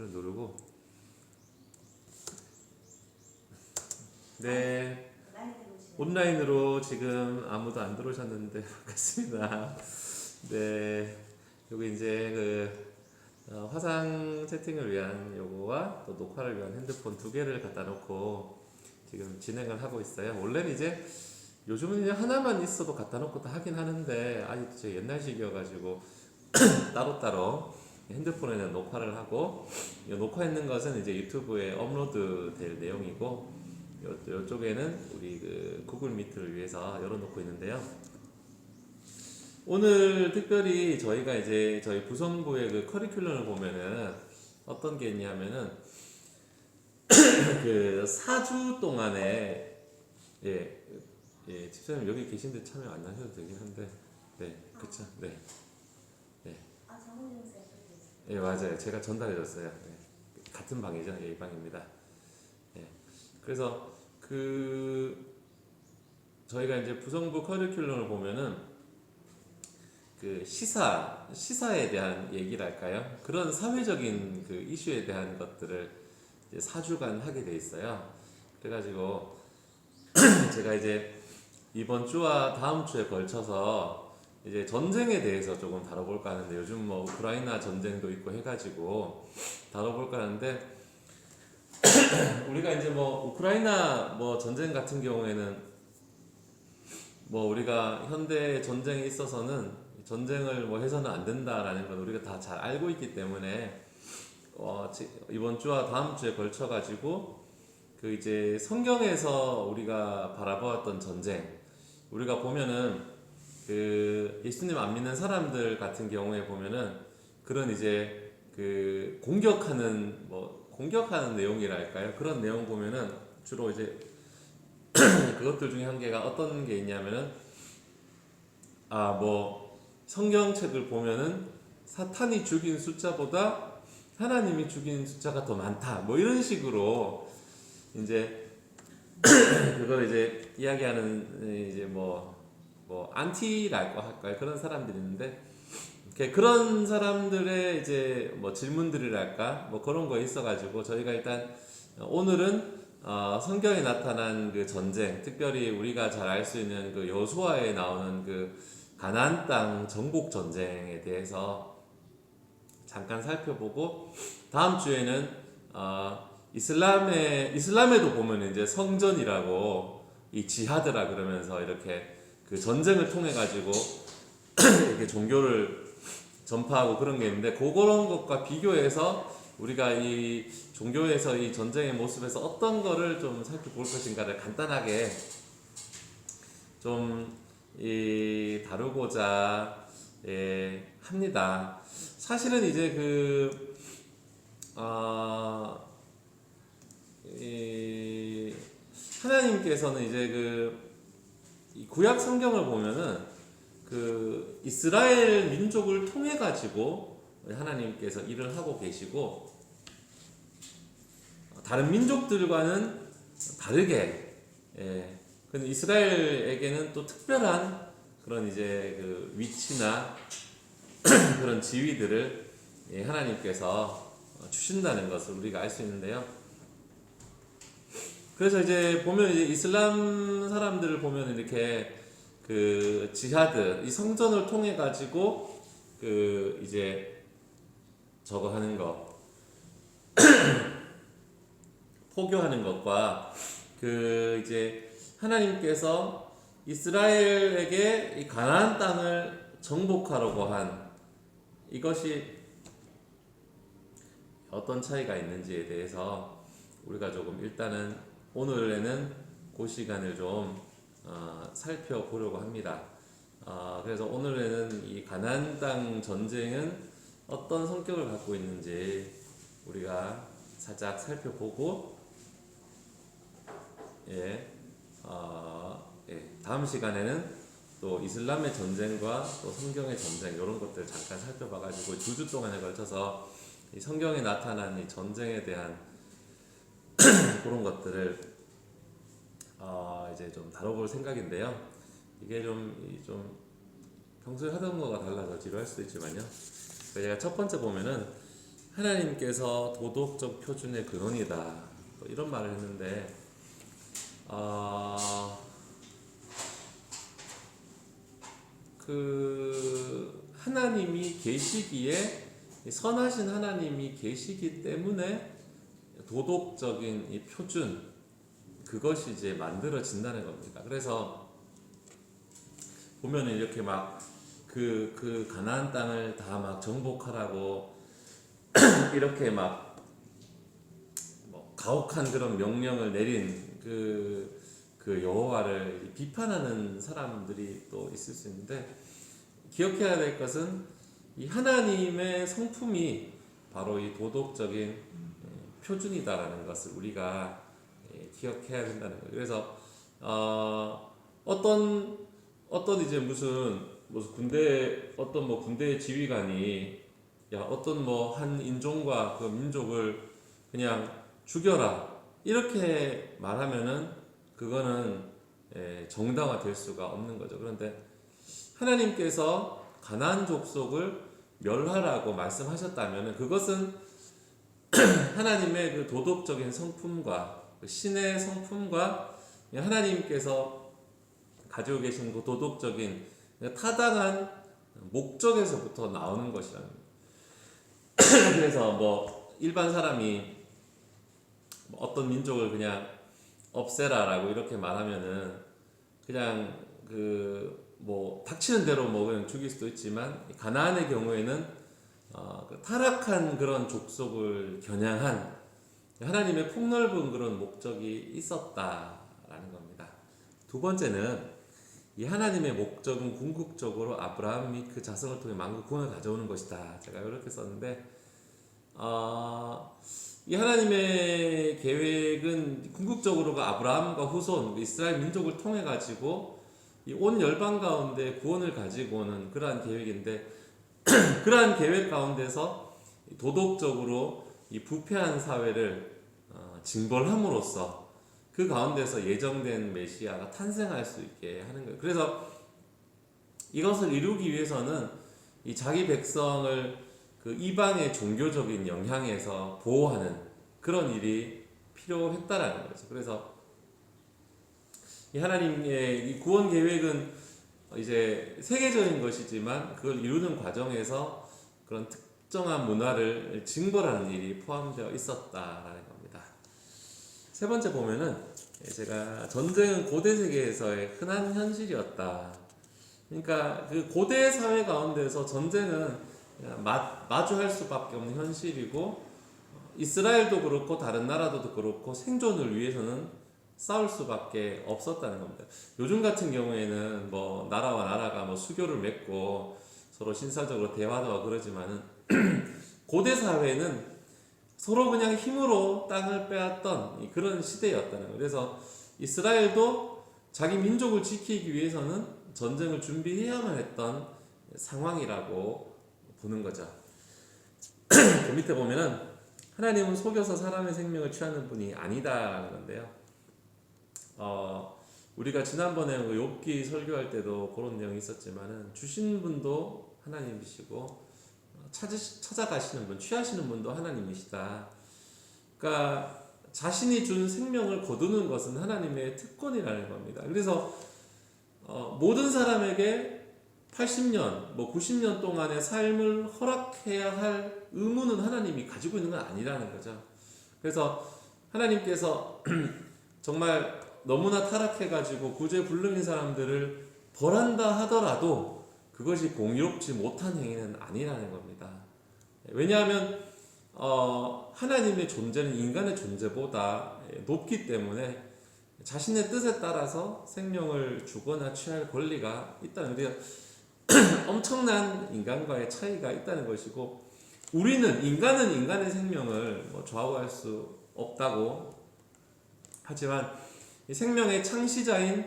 마스크를 누르고. 네, 온라인으로 지금 아무도 안 들어오셨는데 반갑습니다. 네, 여기 이제 화상 채팅을 위한 요거와 또 녹화를 위한 핸드폰 두 개를 갖다 놓고 지금 진행을 하고 있어요. 원래는 이제 요즘은 이제 하나만 있어도 갖다 놓고 다 하긴 하는데 아직도 제 옛날식이어가지고 따로따로 핸드폰에는 녹화를 하고, 이 녹화했는 것은 이제 유튜브에 업로드 될 내용이고, 요쪽에는 우리 구글 미트를 위해서 열어놓고 있는데요. 오늘 특별히 저희가 이제 저희 부성부의 커리큘럼을 보면은 어떤 게 있냐면은 4주 동안에, 집사님 여기 계신데 참여 안 하셔도 되긴 한데, 네, 그쵸, 네. 예, 맞아요. 제가 전달해줬어요. 네. 같은 방이죠. 예, 이 방입니다. 예. 그래서 저희가 이제 부성부 커리큘럼을 보면은 시사에 대한 얘기랄까요? 그런 사회적인 이슈에 대한 것들을 이제 4주간 하게 돼 있어요. 그래가지고 제가 이제 이번 주와 다음 주에 걸쳐서 이제 전쟁에 대해서 조금 다뤄볼까 하는데, 요즘 뭐 우크라이나 전쟁도 있고 해가지고 다뤄볼까 하는데, 우리가 이제 뭐 우크라이나 뭐 전쟁 같은 경우에는 뭐 우리가 현대 전쟁에 있어서는 전쟁을 뭐 해서는 안 된다라는 걸 우리가 다 잘 알고 있기 때문에 이번 주와 다음 주에 걸쳐 가지고 이제 성경에서 우리가 바라보았던 전쟁, 우리가 보면은 예수님 안 믿는 사람들 같은 경우에 보면은 그런 이제 공격하는 내용이랄까요? 그런 내용 보면은 주로 이제 그것들 중에 한 개가 어떤 게 있냐면은 성경책을 보면은 사탄이 죽인 숫자보다 하나님이 죽인 숫자가 더 많다, 뭐 이런 식으로 이제 그걸 이제 이야기하는 이제 안티랄까 할까요? 그런 사람들이 있는데, 그런 사람들의 이제 질문들이랄까 그런 거 있어가지고 저희가 일단 오늘은 성경에 나타난 전쟁, 특별히 우리가 잘 알 수 있는 여호수아에 나오는 가나안 땅 정복 전쟁에 대해서 잠깐 살펴보고, 다음 주에는 이슬람에도 보면 이제 성전이라고 이 지하드라 그러면서 이렇게 전쟁을 통해 가지고 이렇게 종교를 전파하고 그런 게 있는데, 그런 것과 비교해서 우리가 이 종교에서 이 전쟁의 모습에서 어떤 거를 좀 살펴볼 것인가를 간단하게 좀 다루고자 합니다. 사실은 이제 하나님께서는 이제 이 구약 성경을 보면은 이스라엘 민족을 통해 가지고 하나님께서 일을 하고 계시고, 다른 민족들과는 다르게, 근데 이스라엘에게는 또 특별한 그런 이제 위치나 그런 지위들을 하나님께서 주신다는 것을 우리가 알 수 있는데요. 그래서 이제 보면 이제 이슬람 사람들을 보면 이렇게 지하드, 이 성전을 통해 가지고 이제 저거 하는 거 포교하는 것과 이제 하나님께서 이스라엘에게 이 가나안 땅을 정복하려고 한 이것이 어떤 차이가 있는지에 대해서 우리가 조금 일단은 오늘에는 그 시간을 좀 살펴보려고 합니다. 그래서 오늘에는 이 가나안 땅 전쟁은 어떤 성격을 갖고 있는지 우리가 살짝 살펴보고, 다음 시간에는 또 이슬람의 전쟁과 또 성경의 전쟁, 이런 것들 잠깐 살펴봐가지고 2주 동안에 걸쳐서 이 성경에 나타난 이 전쟁에 대한 그런 것들을 이제 좀 다뤄볼 생각인데요. 이게 좀 평소에 하던 거가 달라서 지루할 수도 있지만요. 제가 첫 번째 보면은 하나님께서 도덕적 표준의 근원이다, 뭐 이런 말을 했는데, 하나님이 계시기에, 선하신 하나님이 계시기 때문에 도덕적인 이 표준, 그것이 이제 만들어진다는 겁니다. 그래서 보면은 이렇게 막 그 가나안 땅을 다 막 정복하라고 이렇게 막 뭐 가혹한 그런 명령을 내린 그 여호와를 비판하는 사람들이 또 있을 수 있는데, 기억해야 될 것은 이 하나님의 성품이 바로 이 도덕적인 표준이다라는 것을 우리가 기억해야 된다는 거예요. 그래서 어떤 이제 무슨 군대, 어떤 뭐 군대 지휘관이 야 어떤 뭐 한 인종과 그 민족을 그냥 죽여라 이렇게 말하면은 그거는 정당화될 수가 없는 거죠. 그런데 하나님께서 가나안 족속을 멸하라고 말씀하셨다면 그것은 하나님의 그 도덕적인 성품과 그 신의 성품과 하나님께서 가지고 계신 그 도덕적인 타당한 목적에서부터 나오는 것이라는 거예요. 그래서 뭐 일반 사람이 어떤 민족을 그냥 없애라라고 이렇게 말하면은 그냥 뭐 닥치는 대로 뭐 그냥 죽일 수도 있지만, 가나안의 경우에는 그 타락한 그런 족속을 겨냥한 하나님의 폭넓은 그런 목적이 있었다라는 겁니다. 두 번째는 이 하나님의 목적은 궁극적으로 아브라함 및 그 자손을 통해 만국 구원을 가져오는 것이다. 제가 이렇게 썼는데, 이 하나님의 계획은 궁극적으로가 아브라함과 후손 이스라엘 민족을 통해 가지고 이 온 열방 가운데 구원을 가지고 오는 그러한 계획인데, 그러한 계획 가운데서 도덕적으로 이 부패한 사회를 징벌함으로써 그 가운데서 예정된 메시아가 탄생할 수 있게 하는 거예요. 그래서 이것을 이루기 위해서는 이 자기 백성을 그 이방의 종교적인 영향에서 보호하는 그런 일이 필요했다라는 거죠. 그래서 이 하나님의 이 구원 계획은 이제 세계적인 것이지만 그걸 이루는 과정에서 그런 특정한 문화를 징벌하는 일이 포함되어 있었다라는 겁니다. 세 번째 보면은 제가 전쟁은 고대 세계에서의 흔한 현실이었다. 그러니까 그 고대 사회 가운데서 전쟁은 마주할 수밖에 없는 현실이고, 이스라엘도 그렇고 다른 나라도 그렇고 생존을 위해서는 싸울 수밖에 없었다는 겁니다. 요즘 같은 경우에는 뭐 나라와 나라가 뭐 수교를 맺고 서로 신사적으로 대화도 하고 그러지만은 고대 사회는 서로 그냥 힘으로 땅을 빼앗던 그런 시대였다는 거예요. 그래서 이스라엘도 자기 민족을 지키기 위해서는 전쟁을 준비해야만 했던 상황이라고 보는 거죠. 그 밑에 보면은 하나님은 속여서 사람의 생명을 취하는 분이 아니다라는 건데요. 우리가 지난번에 욥기 설교할 때도 그런 내용이 있었지만은 주신 분도 하나님이시고 찾아가시는 분, 취하시는 분도 하나님이시다. 그러니까 자신이 준 생명을 거두는 것은 하나님의 특권이라는 겁니다. 그래서 모든 사람에게 80년, 뭐 90년 동안의 삶을 허락해야 할 의무는 하나님이 가지고 있는 건 아니라는 거죠. 그래서 하나님께서 정말 너무나 타락해가지고 구제불능인 사람들을 벌한다 하더라도 그것이 공의롭지 못한 행위는 아니라는 겁니다. 왜냐하면 하나님의 존재는 인간의 존재보다 높기 때문에 자신의 뜻에 따라서 생명을 주거나 취할 권리가 있다는 거예요. 엄청난 인간과의 차이가 있다는 것이고, 인간은 인간의 생명을 좌우할 수 없다고 하지만 이 생명의 창시자인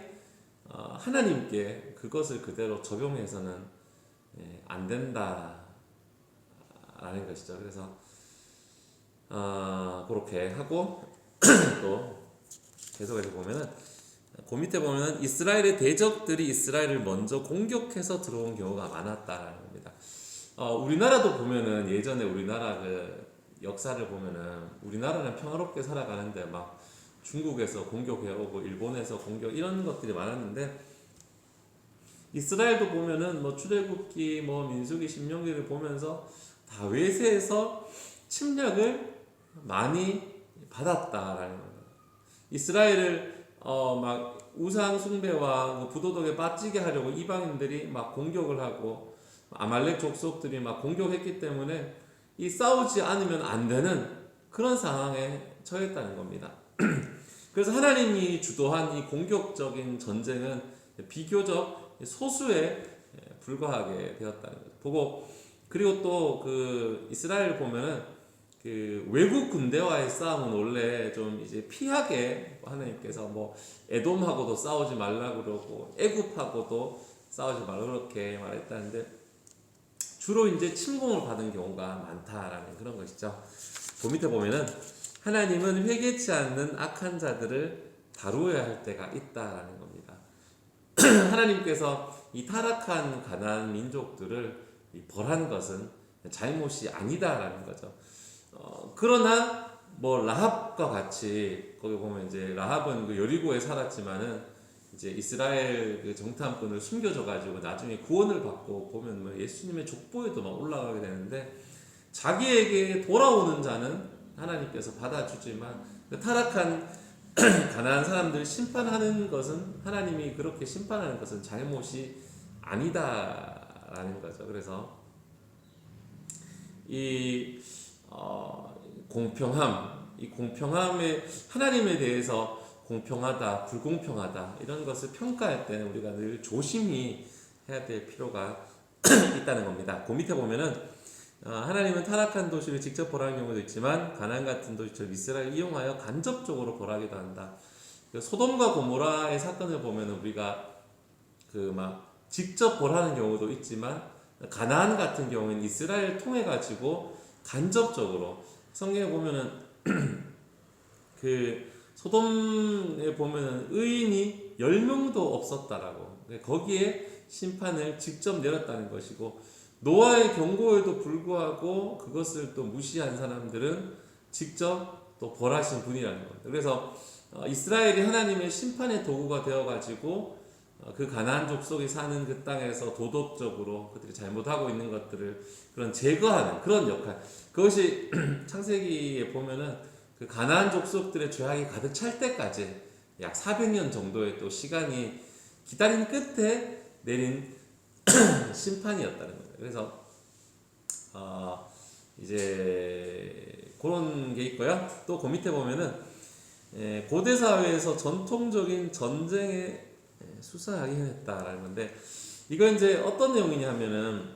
하나님께 그것을 그대로 적용해서는 안 된다라는 것이죠. 그래서 그렇게 하고 또 계속해서 보면은 그 밑에 보면은 이스라엘의 대적들이 이스라엘을 먼저 공격해서 들어온 경우가 많았다라는 겁니다. 우리나라도 보면은 예전에 우리나라 역사를 보면은 우리나라는 평화롭게 살아가는데 막 중국에서 공격해오고 일본에서 공격 이런 것들이 많았는데 이스라엘도 보면은 뭐 출애굽기 뭐 민수기 신명기를 보면서 다 외세에서 침략을 많이 받았다라는 거예요. 이스라엘을 막 우상 숭배와 그 부도덕에 빠지게 하려고 이방인들이 막 공격을 하고 아말렉 족속들이 막 공격했기 때문에 이 싸우지 않으면 안 되는 그런 상황에 처했다는 겁니다. 그래서 하나님이 주도한 이 공격적인 전쟁은 비교적 소수에 불과하게 되었다는 거죠. 보고 그리고 또 그 이스라엘 보면은 그 외국 군대와의 싸움은 원래 좀 이제 피하게 하나님께서 뭐 에돔하고도 싸우지 말라 그러고 애굽하고도 싸우지 말라 그렇게 말했다는데 주로 이제 침공을 받은 경우가 많다라는 그런 것이죠. 그 밑에 보면은 하나님은 회개치 않는 악한 자들을 다루어야 할 때가 있다라는 겁니다. 하나님께서 이 타락한 가나안 민족들을 벌한 것은 잘못이 아니다라는 거죠. 그러나 뭐 라합과 같이 거기 보면 이제 라합은 그 여리고에 살았지만은 이제 이스라엘 그 정탐꾼을 숨겨져 가지고 나중에 구원을 받고 보면 뭐 예수님의 족보에도 막 올라가게 되는데 자기에게 돌아오는 자는 하나님께서 받아주지만 그 타락한 가난한 사람들 심판하는 것은 하나님이 그렇게 심판하는 것은 잘못이 아니다라는 거죠. 그래서 이 공평함, 이 공평함에 하나님에 대해서 공평하다, 불공평하다 이런 것을 평가할 때는 우리가 늘 조심히 해야 될 필요가 있다는 겁니다. 그 밑에 보면은 하나님은 타락한 도시를 직접 벌하는 경우도 있지만 가나안 같은 도시처럼 이스라엘을 이용하여 간접적으로 벌하기도 한다. 소돔과 고모라의 사건을 보면 우리가 그 막 직접 벌하는 경우도 있지만 가나안 같은 경우에는 이스라엘 통해 가지고 간접적으로 성경에 보면은 그 소돔에 보면은 의인이 10명도 없었다라고 거기에 심판을 직접 내렸다는 것이고 노아의 경고에도 불구하고 그것을 또 무시한 사람들은 직접 또 벌하신 분이라는 겁니다. 그래서 이스라엘이 하나님의 심판의 도구가 되어가지고 그 가나안 족속이 사는 그 땅에서 도덕적으로 그들이 잘못하고 있는 것들을 그런 제거하는 그런 역할. 그것이 창세기에 보면은 그 가나안 족속들의 죄악이 가득 찰 때까지 약 400년 정도의 또 시간이 기다린 끝에 내린 심판이었다는 거예요. 그래서 이제 그런 게 있고요. 또 그 밑에 보면은 고대 사회에서 전통적인 전쟁에 수사하기 했다라는 건데 이건 이제 어떤 내용이냐면은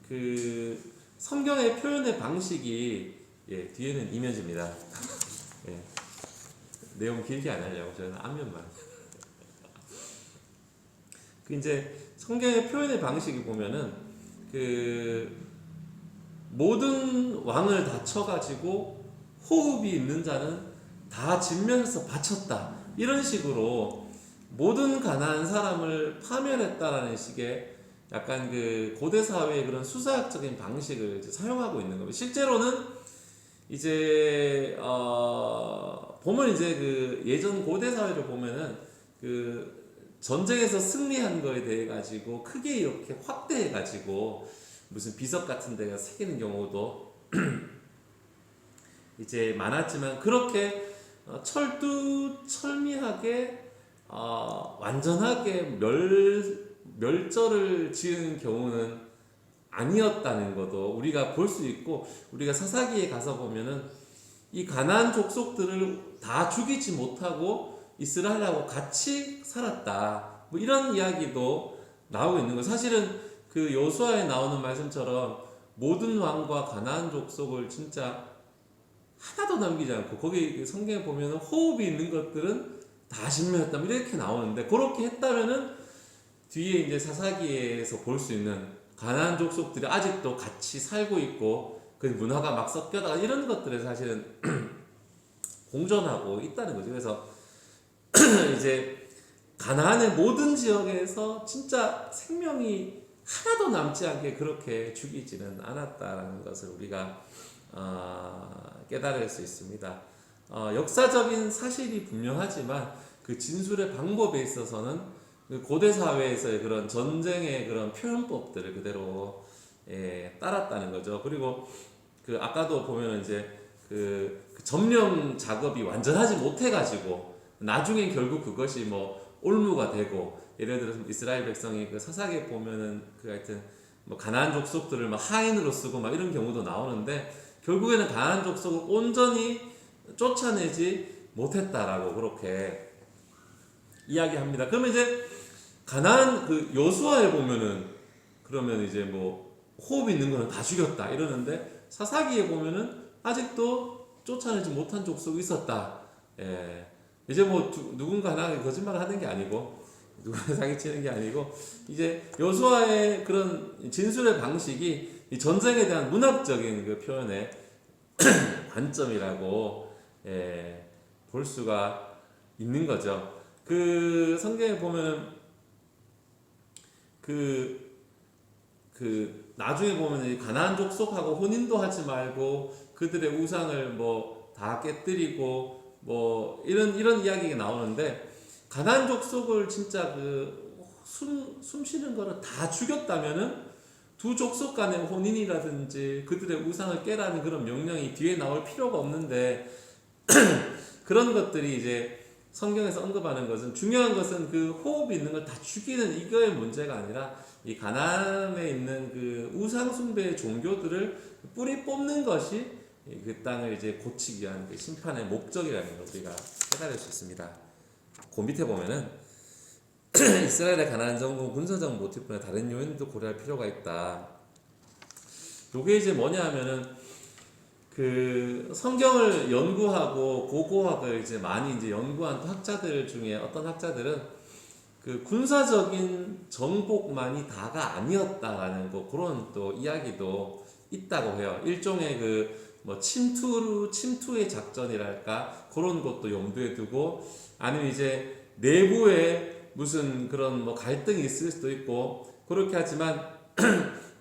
그 성경의 표현의 방식이 뒤에는 이면집니다. 내용 길게 안 하려고 저는 앞면만. 그 이제 성경의 표현의 방식이 보면은 그 모든 왕을 다 쳐가지고 호흡이 있는 자는 다 진면에서 바쳤다 이런 식으로 모든 가난한 사람을 파멸했다라는 식의 약간 그 고대 사회의 그런 수사학적인 방식을 이제 사용하고 있는 겁니다. 실제로는 이제 보면 이제 그 예전 고대 사회를 보면은 그 전쟁에서 승리한 거에 대해 가지고 크게 이렇게 확대해 가지고 무슨 비석 같은 데가 새기는 경우도 이제 많았지만 그렇게 철두철미하게 완전하게 멸절을 지은 경우는 아니었다는 것도 우리가 볼 수 있고 우리가 사사기에 가서 보면은 이 가나안 족속들을 다 죽이지 못하고 이스라엘하고 같이 살았다 뭐 이런 이야기도 나오고 있는 거예요. 사실은 그 여호수아에 나오는 말씀처럼 모든 왕과 가나안 족속을 진짜 하나도 남기지 않고 거기 성경에 보면 호흡이 있는 것들은 다 신멸했다 이렇게 나오는데 그렇게 했다면은 뒤에 이제 사사기에서 볼 수 있는 가나안 족속들이 아직도 같이 살고 있고 그 문화가 막 섞여다가 이런 것들을 사실은 공존하고 있다는 거죠. 그래서 이제 가나안의 모든 지역에서 진짜 생명이 하나도 남지 않게 그렇게 죽이지는 않았다라는 것을 우리가 깨달을 수 있습니다. 역사적인 사실이 분명하지만 그 진술의 방법에 있어서는 그 고대 사회에서의 그런 전쟁의 그런 표현법들을 그대로 따랐다는 거죠. 그리고 그 아까도 보면 이제 그 점령 작업이 완전하지 못해가지고 나중에 결국 그것이 뭐 올무가 되고, 예를 들어서 이스라엘 백성이 그 사사기에 보면은 그 하여튼 뭐 가나안 족속들을 막 하인으로 쓰고 막 이런 경우도 나오는데, 결국에는 가나안 족속을 온전히 쫓아내지 못했다라고 그렇게 이야기합니다. 그러면 이제 가나안 그 여수아에 보면은 그러면 이제 뭐 호흡 있는 거는 다 죽였다 이러는데, 사사기에 보면은 아직도 쫓아내지 못한 족속이 있었다. 이제 뭐 누군가 하나 거짓말을 하는 게 아니고 누군가 사기치는 게 아니고, 이제 여수아의 그런 진술의 방식이 이 전쟁에 대한 문학적인 그 표현의 관점이라고 볼 수가 있는 거죠. 그 성경에 보면 그 나중에 보면 이 가나안 족속하고 혼인도 하지 말고 그들의 우상을 뭐 다 깨뜨리고 뭐 이런 이야기가 나오는데, 가나안 족속을 진짜 그 숨 쉬는 거를 다 죽였다면은 두 족속 간의 혼인이라든지 그들의 우상을 깨라는 그런 명령이 뒤에 나올 필요가 없는데, 그런 것들이 이제 성경에서 언급하는 것은, 중요한 것은 그 호흡이 있는 걸 다 죽이는 이거의 문제가 아니라 이 가나안에 있는 그 우상 숭배의 종교들을 뿌리 뽑는 것이 그 땅을 이제 고치기 위한 그 심판의 목적이라는 걸 우리가 깨달을 수 있습니다. 그 밑에 보면은 이스라엘의 가나안 정부 군사적 모티프나 다른 요인도 고려할 필요가 있다. 요게 이제 뭐냐 하면은 그 성경을 연구하고 고고학을 이제 많이 이제 연구한 학자들 중에 어떤 학자들은 그 군사적인 정복만이 다가 아니었다라는 거, 그런 또 이야기도 있다고 해요. 일종의 그 뭐 침투의 작전이랄까, 그런 것도 염두에 두고, 아니면 이제 내부에 무슨 그런 뭐 갈등이 있을 수도 있고 그렇게 하지만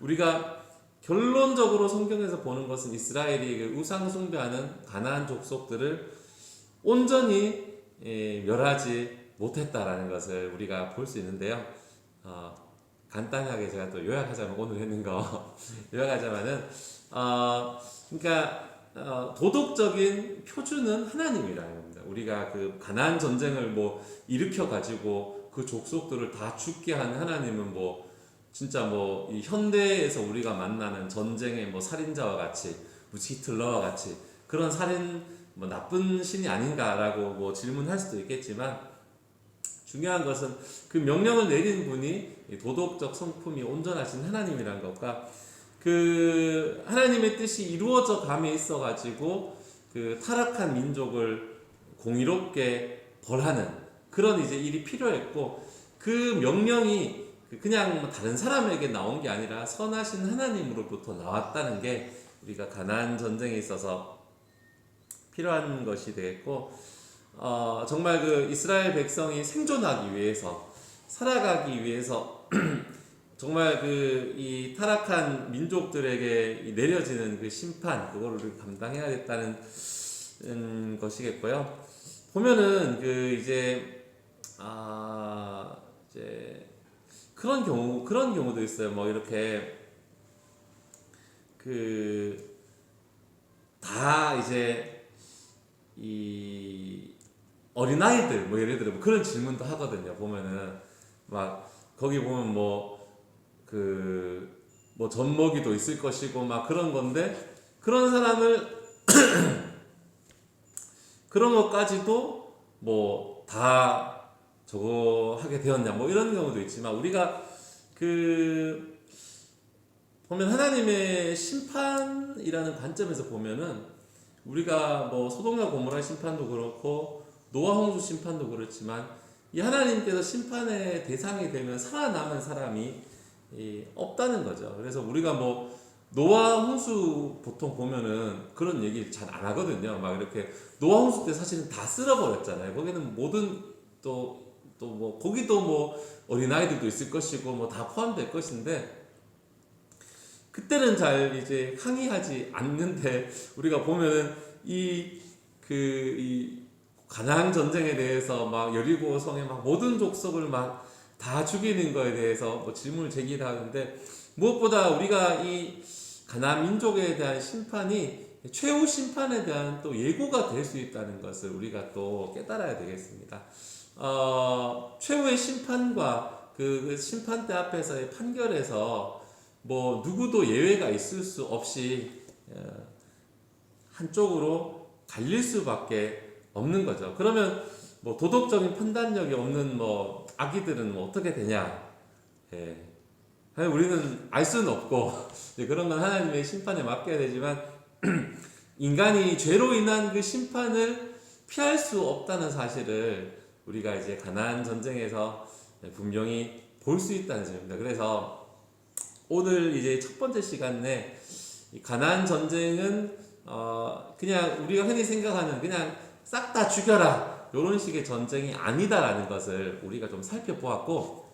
우리가 결론적으로 성경에서 보는 것은 이스라엘이 그 우상 숭배하는 가나안 족속들을 온전히 멸하지 못했다라는 것을 우리가 볼 수 있는데요. 간단하게 제가 또 요약하자면, 오늘 했는 거 요약하자면은 그러니까 도덕적인 표준은 하나님이라는 겁니다. 우리가 그 가나안 전쟁을 뭐 일으켜 가지고 그 족속들을 다 죽게 한 하나님은 뭐 진짜 뭐 이 현대에서 우리가 만나는 전쟁의 뭐 살인자와 같이, 무슨 히틀러와 같이 그런 살인 뭐 나쁜 신이 아닌가라고 뭐 질문할 수도 있겠지만, 중요한 것은 그 명령을 내린 분이 도덕적 성품이 온전하신 하나님이란 것과, 그 하나님의 뜻이 이루어져 감에 있어 가지고 그 타락한 민족을 공의롭게 벌하는 그런 이제 일이 필요했고, 그 명령이 그냥 다른 사람에게 나온 게 아니라 선하신 하나님으로부터 나왔다는 게 우리가 가나안 전쟁에 있어서 필요한 것이 되겠고, 정말 그 이스라엘 백성이 생존하기 위해서, 살아가기 위해서 정말 그 이 타락한 민족들에게 내려지는 그 심판, 그거를 감당해야겠다는 것이겠고요. 보면은 그 이제 그런 경우도 있어요. 뭐 이렇게 그 다 이제 이 어린아이들 뭐 예를 들어 뭐 그런 질문도 하거든요. 보면은 막 거기 보면 뭐 젖먹이도 있을 것이고 막 그런 건데, 그런 사람을 그런 것까지도 뭐 다 저거 하게 되었냐 뭐 이런 경우도 있지만, 우리가 그 보면 하나님의 심판이라는 관점에서 보면은 우리가 뭐 소돔과 고모라 심판도 그렇고 노아 홍수 심판도 그렇지만, 이 하나님께서 심판의 대상이 되면 살아남은 사람이 없다는 거죠. 그래서 우리가 뭐 노아 홍수 보통 보면은 그런 얘기 잘 안 하거든요. 막 이렇게 노아 홍수 때 사실은 다 쓸어버렸잖아요. 거기는 모든 또 뭐 거기도 뭐 어린아이들도 있을 것이고 뭐 다 포함될 것인데, 그때는 잘 이제 항의하지 않는데 우리가 보면은 이 가나안 전쟁에 대해서 막 여리고 성에 막 모든 족속을 막 다 죽이는 거에 대해서 뭐 질문을 제기하는데 무엇보다 우리가 이 가나안 민족에 대한 심판이 최후 심판에 대한 또 예고가 될 수 있다는 것을 우리가 또 깨달아야 되겠습니다. 최후의 심판과 그 심판대 앞에서의 판결에서 뭐 누구도 예외가 있을 수 없이 한쪽으로 갈릴 수밖에 없는 거죠. 그러면 뭐 도덕적인 판단력이 없는 뭐 아기들은 뭐 어떻게 되냐? 예. 우리는 알 수는 없고 그런 건 하나님의 심판에 맡겨야 되지만 인간이 죄로 인한 그 심판을 피할 수 없다는 사실을 우리가 이제 가나안 전쟁에서 분명히 볼 수 있다는 점입니다. 그래서 오늘 이제 첫 번째 시간 내 가나안 전쟁은 그냥 우리가 흔히 생각하는 그냥 싹 다 죽여라 이런 식의 전쟁이 아니다라는 것을 우리가 좀 살펴보았고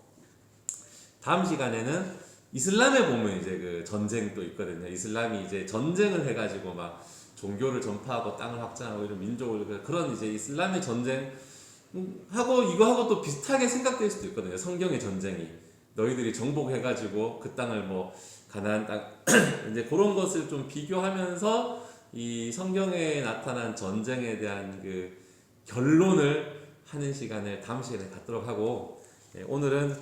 다음 시간에는 이슬람에 보면 이제 그 전쟁도 있거든요. 이슬람이 이제 전쟁을 해가지고 막 종교를 전파하고 땅을 확장하고 이런 민족을 그런 이제 이슬람의 전쟁 하고 이거하고 또 비슷하게 생각될 수도 있거든요. 성경의 전쟁이 너희들이 정복해가지고 그 땅을 뭐 가나안 땅 이제 그런 것을 좀 비교하면서 이 성경에 나타난 전쟁에 대한 그 결론을 하는 시간을 다음 시간에 갖도록 하고 오늘은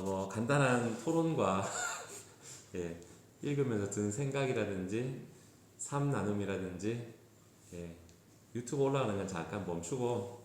뭐 간단한 토론과 예, 읽으면서 든 생각이라든지 삶 나눔이라든지 유튜브 올라가는 건 잠깐 멈추고